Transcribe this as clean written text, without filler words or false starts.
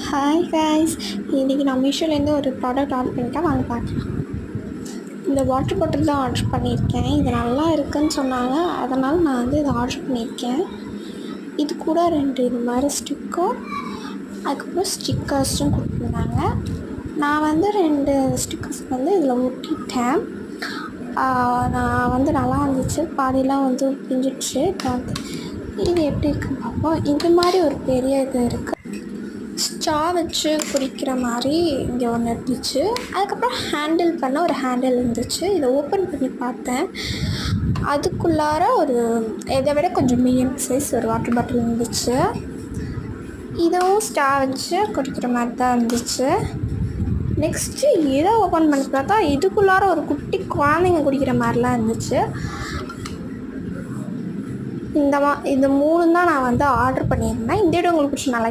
Hi guys, இன்றைக்கி நான் மீஷோலேருந்து ஒரு ப்ராடக்ட் ஆர்டர் பண்ணிட்டேன். வாங்க பார்க்கலாம். இந்த வாட்டர் பாட்டில் தான் ஆர்டர் பண்ணியிருக்கேன். இது நல்லா இருக்குதுன்னு சொன்னாங்க, அதனால் நான் வந்து இதை ஆர்டர் பண்ணியிருக்கேன். இது கூட 2 இது மாதிரி ஸ்டிக்கர், அதுக்கப்புறம் ஸ்டிக்கர்ஸும் கொடுத்துருந்தாங்க. நான் வந்து 2 ஸ்டிக்கர்ஸ் வந்து இதில் ஒட்டிட்டேன். நான் வந்து நல்லா இருந்துச்சு. பாதியெலாம் வந்து பிஞ்சிடுச்சு. இது எப்படி இருக்குன்னு பார்ப்போம். இது மாதிரி ஒரு பெரிய இது இருக்குது. ஸ்ட்ரா வச்சு குடிக்கிற மாதிரி இங்கே ஒன்று இருந்துச்சு. அதுக்கப்புறம் ஹேண்டில் பண்ண ஒரு ஹேண்டில் இருந்துச்சு. இதை ஓப்பன் பண்ணி பார்த்தேன். அதுக்குள்ளார ஒரு இதை விட கொஞ்சம் மீடியம் சைஸ் ஒரு வாட்டர் பாட்டில் இருந்துச்சு. இதுவும் ஸ்ட்ரா வச்சு குடிக்கிற மாதிரி தான் இருந்துச்சு. நெக்ஸ்ட்டு இதை ஓப்பன் பண்ணி பார்த்தா இதுக்குள்ளார ஒரு குட்டி குழந்தைங்க குடிக்கிற மாதிரிலாம் இருந்துச்சு. இது 3 தான் நான் வந்து ஆர்டர் பண்ணியிருந்தேன். இந்த வீடியோ உங்களுக்கு பிடிச்சி நல்லா